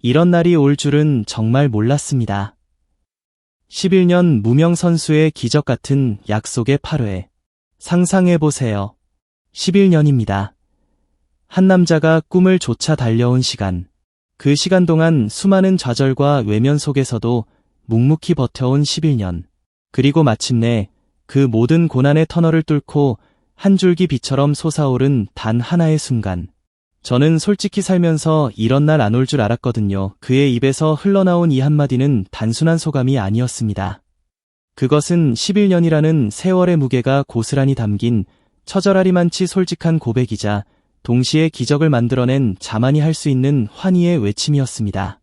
이런 날이 올 줄은 정말 몰랐습니다. 11년 무명 선수의 기적 같은 약속의 8회. 상상해보세요. 11년입니다. 한 남자가 꿈을 쫓아 달려온 시간. 그 시간 동안 수많은 좌절과 외면 속에서도 묵묵히 버텨온 11년. 그리고 마침내 그 모든 고난의 터널을 뚫고 한 줄기 빛처럼 솟아오른 단 하나의 순간. 저는 솔직히 살면서 이런 날 안 올 줄 알았거든요. 그의 입에서 흘러나온 이 한마디는 단순한 소감이 아니었습니다. 그것은 11년이라는 세월의 무게가 고스란히 담긴 처절하리만치 솔직한 고백이자 동시에 기적을 만들어낸 자만이 할 수 있는 환희의 외침이었습니다.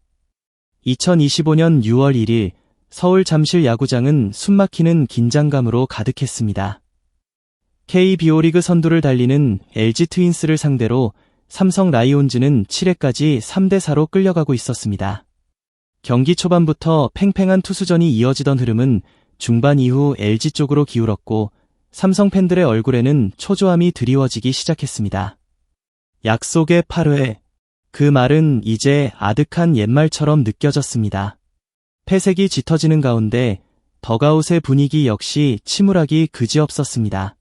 2025년 6월 1일 서울 잠실 야구장은 숨막히는 긴장감으로 가득했습니다. KBO 리그 선두를 달리는 LG 트윈스를 상대로 삼성 라이온즈는 7회까지 3대4로 끌려가고 있었습니다. 경기 초반부터 팽팽한 투수전이 이어지던 흐름은 중반 이후 LG 쪽으로 기울었고 삼성 팬들의 얼굴에는 초조함이 드리워지기 시작했습니다. 약속의 8회. 그 말은 이제 아득한 옛말처럼 느껴졌습니다. 패색이 짙어지는 가운데 더가웃의 분위기 역시 침울하기 그지없었습니다.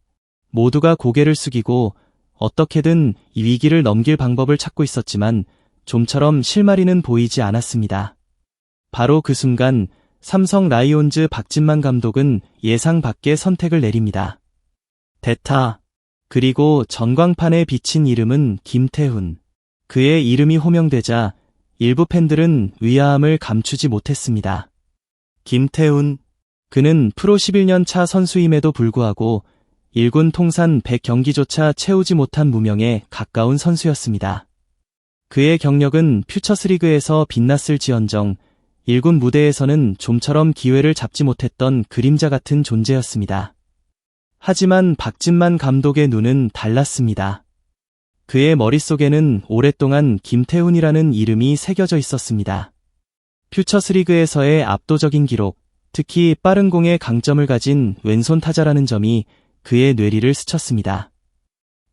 모두가 고개를 숙이고 어떻게든 이 위기를 넘길 방법을 찾고 있었지만 좀처럼 실마리는 보이지 않았습니다. 바로 그 순간 삼성 라이온즈 박진만 감독은 예상 밖의 선택을 내립니다. 대타. 그리고 전광판에 비친 이름은 김태훈. 그의 이름이 호명되자 일부 팬들은 의아함을 감추지 못했습니다. 김태훈. 그는 프로 11년 차 선수임에도 불구하고 1군 통산 100경기조차 채우지 못한 무명에 가까운 선수였습니다. 그의 경력은 퓨처스리그에서 빛났을지언정 1군 무대에서는 좀처럼 기회를 잡지 못했던 그림자 같은 존재였습니다. 하지만 박진만 감독의 눈은 달랐습니다. 그의 머릿속에는 오랫동안 김태훈이라는 이름이 새겨져 있었습니다. 퓨처스리그에서의 압도적인 기록, 특히 빠른 공의 강점을 가진 왼손 타자라는 점이 그의 뇌리를 스쳤습니다.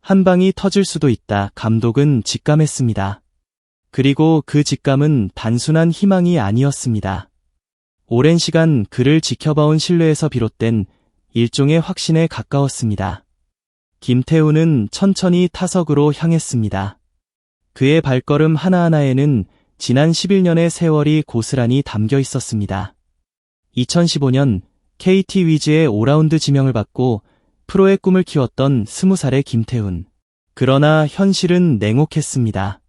한 방이 터질 수도 있다. 감독은 직감했습니다. 그리고 그 직감은 단순한 희망이 아니었습니다. 오랜 시간 그를 지켜봐온 신뢰에서 비롯된 일종의 확신에 가까웠습니다. 김태훈은 천천히 타석으로 향했습니다. 그의 발걸음 하나하나에는 지난 11년의 세월이 고스란히 담겨 있었습니다. 2015년 KT 위즈의 5라운드 지명을 받고 프로의 꿈을 키웠던 20살의 김태훈. 그러나 현실은 냉혹했습니다.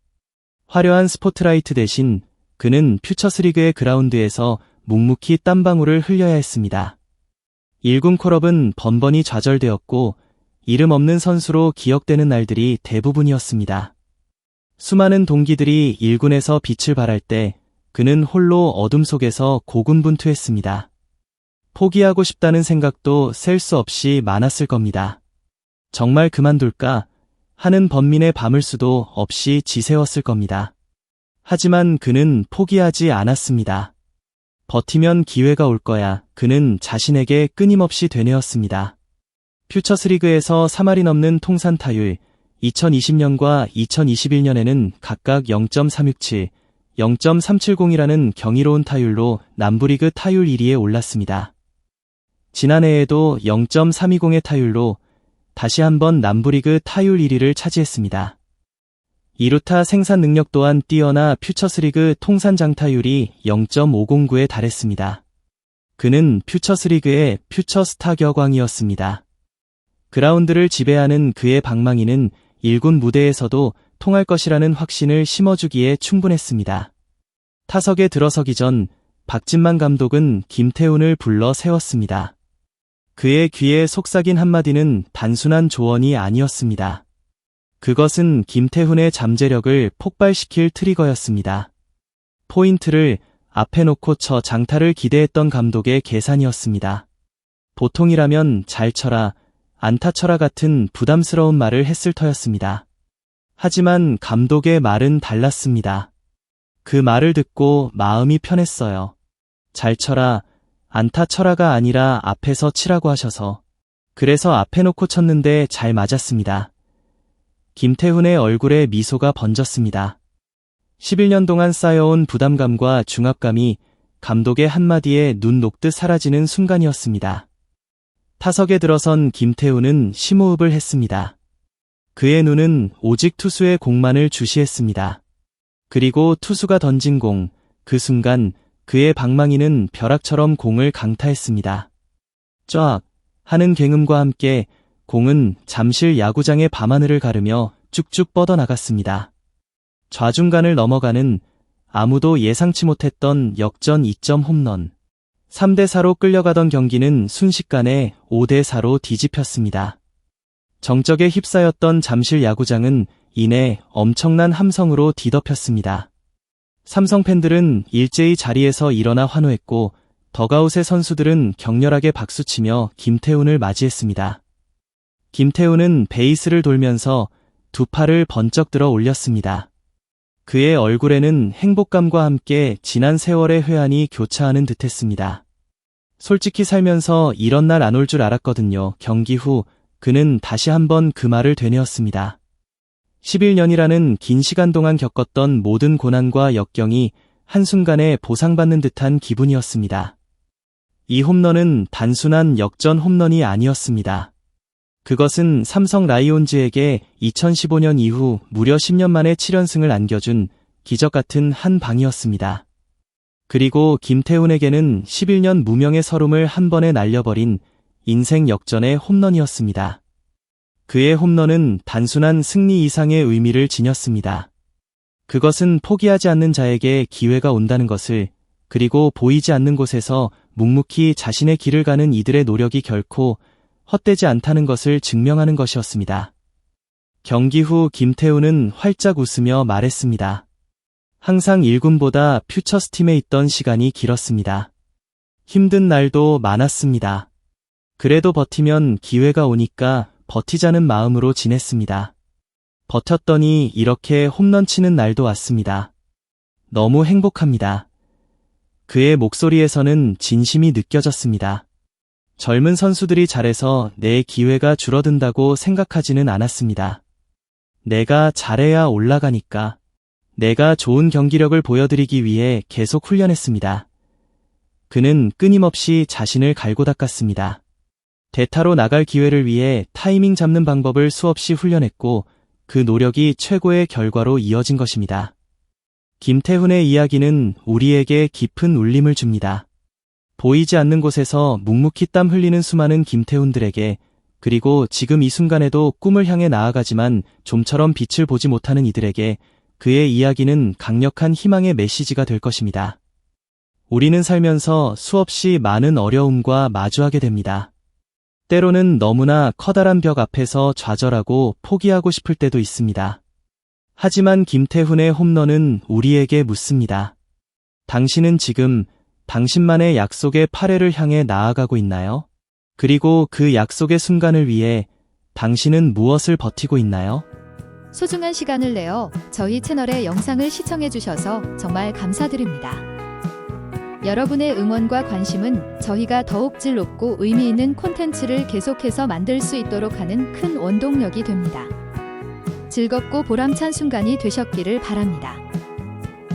화려한 스포트라이트 대신 그는 퓨처스리그의 그라운드에서 묵묵히 땀방울을 흘려야 했습니다. 1군 콜업은 번번이 좌절되었고 이름 없는 선수로 기억되는 날들이 대부분이었습니다. 수많은 동기들이 1군에서 빛을 발할 때 그는 홀로 어둠 속에서 고군분투했습니다. 포기하고 싶다는 생각도 셀 수 없이 많았을 겁니다. 정말 그만둘까 하는 번민의 밤을 수도 없이 지새웠을 겁니다. 하지만 그는 포기하지 않았습니다. 버티면 기회가 올 거야. 그는 자신에게 끊임없이 되뇌었습니다. 퓨처스리그에서 3할이 넘는 통산 타율, 2020년과 2021년에는 각각 0.367, 0.370이라는 경이로운 타율로 남부리그 타율 1위에 올랐습니다. 지난해에도 0.320의 타율로 다시 한번 남부리그 타율 1위를 차지했습니다. 2루타 생산 능력 또한 뛰어나 퓨처스리그 통산 장타율이 0.509에 달했습니다. 그는 퓨처스리그의 퓨처스타 격왕이었습니다. 그라운드를 지배하는 그의 방망이는 1군 무대에서도 통할 것이라는 확신을 심어주기에 충분했습니다. 타석에 들어서기 전 박진만 감독은 김태훈을 불러 세웠습니다. 그의 귀에 속삭인 한마디는 단순한 조언이 아니었습니다. 그것은 김태훈의 잠재력을 폭발시킬 트리거였습니다. 포인트를 앞에 놓고 쳐 장타를 기대했던 감독의 계산이었습니다. 보통이라면 잘 쳐라, 안타 쳐라 같은 부담스러운 말을 했을 터였습니다. 하지만 감독의 말은 달랐습니다. 그 말을 듣고 마음이 편했어요. 잘 쳐라, 안타 쳐라가 아니라 앞에서 치라고 하셔서 그래서 앞에 놓고 쳤는데 잘 맞았습니다. 김태훈의 얼굴에 미소가 번졌습니다. 11년 동안 쌓여온 부담감과 중압감이 감독의 한마디에 눈 녹듯 사라지는 순간이었습니다. 타석에 들어선 김태훈은 심호흡을 했습니다. 그의 눈은 오직 투수의 공만을 주시했습니다. 그리고 투수가 던진 공, 그 순간 그의 방망이는 벼락처럼 공을 강타했습니다. 쫙 하는 굉음과 함께 공은 잠실 야구장의 밤하늘을 가르며 쭉쭉 뻗어나갔습니다. 좌중간을 넘어가는 아무도 예상치 못했던 역전 2점 홈런. 3대4로 끌려가던 경기는 순식간에 5대4로 뒤집혔습니다. 정적에 휩싸였던 잠실 야구장은 이내 엄청난 함성으로 뒤덮였습니다. 삼성 팬들은 일제히 자리에서 일어나 환호했고 덕아웃의 선수들은 격렬하게 박수치며 김태훈을 맞이했습니다. 김태훈은 베이스를 돌면서 두 팔을 번쩍 들어 올렸습니다. 그의 얼굴에는 행복감과 함께 지난 세월의 회한이 교차하는 듯했습니다. 솔직히 살면서 이런 날 안 올 줄 알았거든요. 경기 후 그는 다시 한번 그 말을 되뇌었습니다. 11년이라는 긴 시간 동안 겪었던 모든 고난과 역경이 한순간에 보상받는 듯한 기분이었습니다. 이 홈런은 단순한 역전 홈런이 아니었습니다. 그것은 삼성 라이온즈에게 2015년 이후 무려 10년 만에 7연승을 안겨준 기적 같은 한 방이었습니다. 그리고 김태훈에게는 11년 무명의 서름을 한 번에 날려버린 인생 역전의 홈런이었습니다. 그의 홈런은 단순한 승리 이상의 의미를 지녔습니다. 그것은 포기하지 않는 자에게 기회가 온다는 것을, 그리고 보이지 않는 곳에서 묵묵히 자신의 길을 가는 이들의 노력이 결코 헛되지 않다는 것을 증명하는 것이었습니다. 경기 후 김태훈은 활짝 웃으며 말했습니다. 항상 1군보다 퓨처스팀에 있던 시간이 길었습니다. 힘든 날도 많았습니다. 그래도 버티면 기회가 오니까 버티자는 마음으로 지냈습니다. 버텼더니 이렇게 홈런 치는 날도 왔습니다. 너무 행복합니다. 그의 목소리에서는 진심이 느껴졌습니다. 젊은 선수들이 잘해서 내 기회가 줄어든다고 생각하지는 않았습니다. 내가 잘해야 올라가니까. 내가 좋은 경기력을 보여드리기 위해 계속 훈련했습니다. 그는 끊임없이 자신을 갈고 닦았습니다. 대타로 나갈 기회를 위해 타이밍 잡는 방법을 수없이 훈련했고 그 노력이 최고의 결과로 이어진 것입니다. 김태훈의 이야기는 우리에게 깊은 울림을 줍니다. 보이지 않는 곳에서 묵묵히 땀 흘리는 수많은 김태훈들에게, 그리고 지금 이 순간에도 꿈을 향해 나아가지만 좀처럼 빛을 보지 못하는 이들에게 그의 이야기는 강력한 희망의 메시지가 될 것입니다. 우리는 살면서 수없이 많은 어려움과 마주하게 됩니다. 때로는 너무나 커다란 벽 앞에서 좌절하고 포기하고 싶을 때도 있습니다. 하지만 김태훈의 홈런은 우리에게 묻습니다. 당신은 지금 당신만의 약속의 8회를 향해 나아가고 있나요? 그리고 그 약속의 순간을 위해 당신은 무엇을 버티고 있나요? 소중한 시간을 내어 저희 채널의 영상을 시청해주셔서 정말 감사드립니다. 여러분의 응원과 관심은 저희가 더욱 질 높고 의미 있는 콘텐츠를 계속해서 만들 수 있도록 하는 큰 원동력이 됩니다. 즐겁고 보람찬 순간이 되셨기를 바랍니다.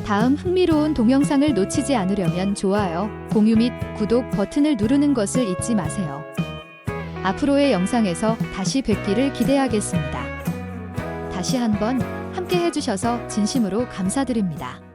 다음 흥미로운 동영상을 놓치지 않으려면 좋아요, 공유 및 구독 버튼을 누르는 것을 잊지 마세요. 앞으로의 영상에서 다시 뵙기를 기대하겠습니다. 다시 한번 함께 해주셔서 진심으로 감사드립니다.